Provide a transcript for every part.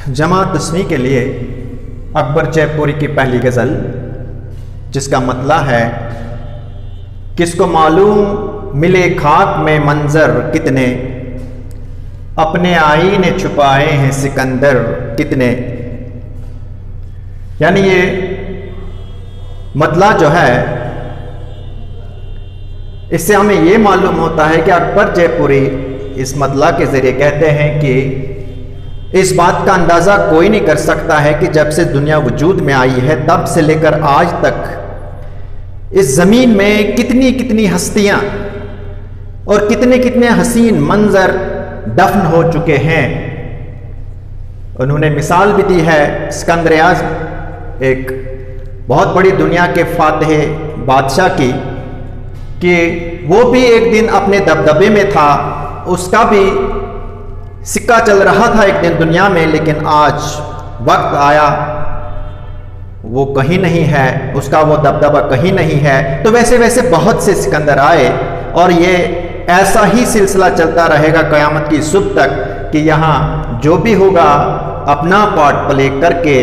जमात दसवीं के लिए अकबर जयपुरी की पहली गज़ल, जिसका मतला है, किसको मालूम मिले खाक में मंजर कितने, अपने आईने छुपाए हैं सिकंदर कितने। यानी ये मतला जो है, इससे हमें ये मालूम होता है कि अकबर जयपुरी इस मतला के ज़रिए कहते हैं कि इस बात का अंदाज़ा कोई नहीं कर सकता है कि जब से दुनिया वजूद में आई है तब से लेकर आज तक इस ज़मीन में कितनी कितनी हस्तियां और कितने कितने हसीन मंजर दफन हो चुके हैं। उन्होंने मिसाल भी दी है सिकंदर आज़म, एक बहुत बड़ी दुनिया के फातह बादशाह की, कि वो भी एक दिन अपने दबदबे में था, उसका भी सिक्का चल रहा था एक दिन दुनिया में, लेकिन आज वक्त आया वो कहीं नहीं है, उसका वो दबदबा कहीं नहीं है। तो वैसे वैसे बहुत से सिकंदर आए और ये ऐसा ही सिलसिला चलता रहेगा क़यामत की सुबह तक कि यहाँ जो भी होगा अपना पार्ट प्ले करके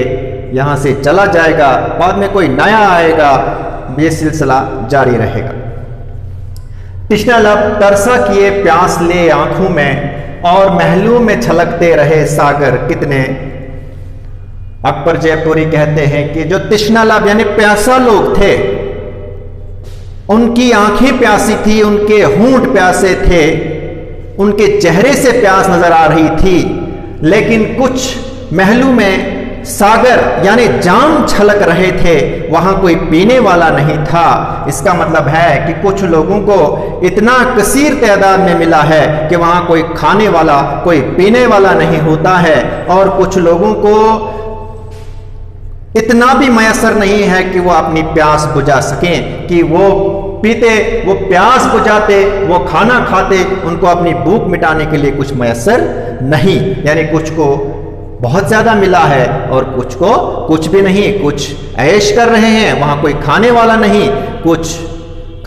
यहाँ से चला जाएगा, बाद में कोई नया आएगा, ये सिलसिला जारी रहेगा। तिश्ना लब तरसा किए प्यास ले आंखों में, और महलों में छलकते रहे सागर कितने। अकबर जयपुरी कहते हैं कि जो तिश्ना लब यानी प्यासा लोग थे, उनकी आंखें प्यासी थी, उनके होंठ प्यासे थे, उनके चेहरे से प्यास नजर आ रही थी, लेकिन कुछ महलों में सागर यानी जाम छलक रहे थे, वहां कोई पीने वाला नहीं था। इसका मतलब है कि कुछ लोगों को इतना कसीर तादाद में मिला है कि वहां कोई खाने वाला, कोई पीने वाला नहीं होता है, और कुछ लोगों को इतना भी मयसर नहीं है कि वो अपनी प्यास बुझा सकें, कि वो पीते, वो प्यास बुझाते, वो खाना खाते, उनको अपनी भूख मिटाने के लिए कुछ मयसर नहीं। यानी कुछ को बहुत ज़्यादा मिला है और कुछ को कुछ भी नहीं, कुछ ऐश कर रहे हैं, वहाँ कोई खाने वाला नहीं, कुछ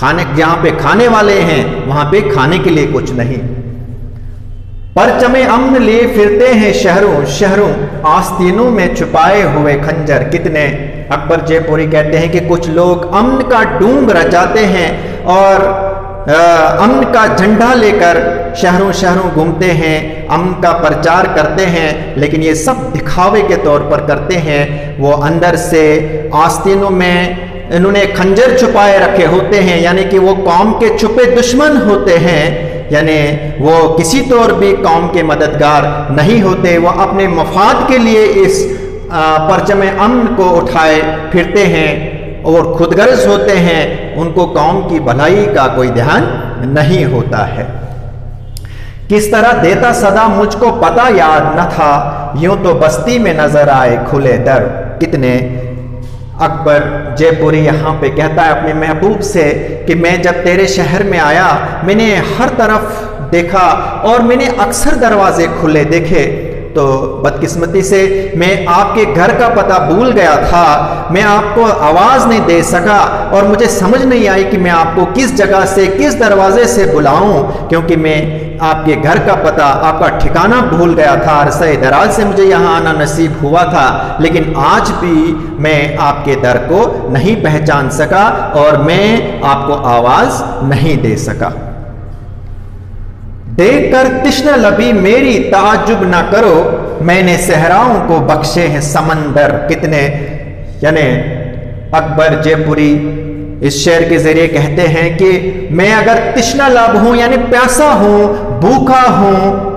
खाने, जहाँ पे खाने वाले हैं वहाँ पे खाने के लिए कुछ नहीं। परचमे अम्न लिए फिरते हैं शहरों शहरों, आस्तीनों में छुपाए हुए खंजर कितने। अकबर जयपुरी कहते हैं कि कुछ लोग अम्न का डूंग रचाते हैं और अमन का झंडा लेकर शहरों शहरों घूमते हैं, अमन का प्रचार करते हैं, लेकिन ये सब दिखावे के तौर पर करते हैं। वो अंदर से आस्तीनों में इन्होंने खंजर छुपाए रखे होते हैं, यानी कि वो कौम के छुपे दुश्मन होते हैं, यानी वो किसी तौर भी कौम के मददगार नहीं होते। वो अपने मफाद के लिए इस परचम अमन को उठाए फिरते हैं और खुदगर्ज होते हैं, उनको कौम की भलाई का कोई ध्यान नहीं होता है। किस तरह देता सदा मुझको पता याद न था, यूं तो बस्ती में नजर आए खुले दर कितने। अकबर जयपुरी यहाँ पे कहता है अपने महबूब से कि मैं जब तेरे शहर में आया, मैंने हर तरफ देखा और मैंने अक्सर दरवाजे खुले देखे, तो बदकिस्मती से मैं आपके घर का पता भूल गया था, मैं आपको आवाज़ नहीं दे सका और मुझे समझ नहीं आई कि मैं आपको किस जगह से, किस दरवाजे से बुलाऊं, क्योंकि मैं आपके घर का पता, आपका ठिकाना भूल गया था। अरसे दराज से मुझे यहाँ आना नसीब हुआ था, लेकिन आज भी मैं आपके दर को नहीं पहचान सका और मैं आपको आवाज़ नहीं दे सका। देखकर तिश्ना लबी मेरी ताजुब ना करो, मैंने सहराओं को बख्शे हैं समंदर कितने। यानी अकबर जयपुरी इस शेर के जरिए कहते हैं कि मैं अगर तिश्ना लब हूं यानी प्यासा हूं, भूखा हूं,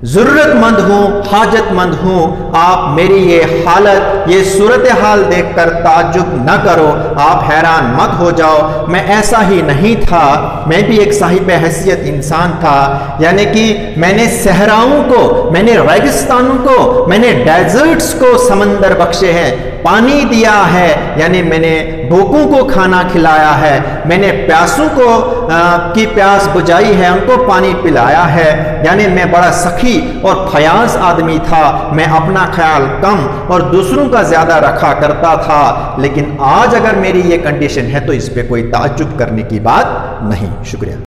जरूरतमंद हूं, हाजतमंद हूं, आप मेरी ये हालत, ये सूरत हाल देखकर ताज्जुब न करो, आप हैरान मत हो जाओ। मैं ऐसा ही नहीं था, मैं भी एक साहिब हैसियत इंसान था, यानी कि मैंने सहराओं को, मैंने रेगिस्तानों को, मैंने डेजर्ट्स को समंदर बख्शे हैं, पानी दिया है, यानी मैंने भूखों को खाना खिलाया है, मैंने प्यासों को की प्यास बुझाई है, उनको पानी पिलाया है। यानी मैं बड़ा सखी और फयाज आदमी था, मैं अपना ख्याल कम और दूसरों का ज्यादा रखा करता था, लेकिन आज अगर मेरी ये कंडीशन है तो इस पे कोई ताज्जुब करने की बात नहीं। शुक्रिया।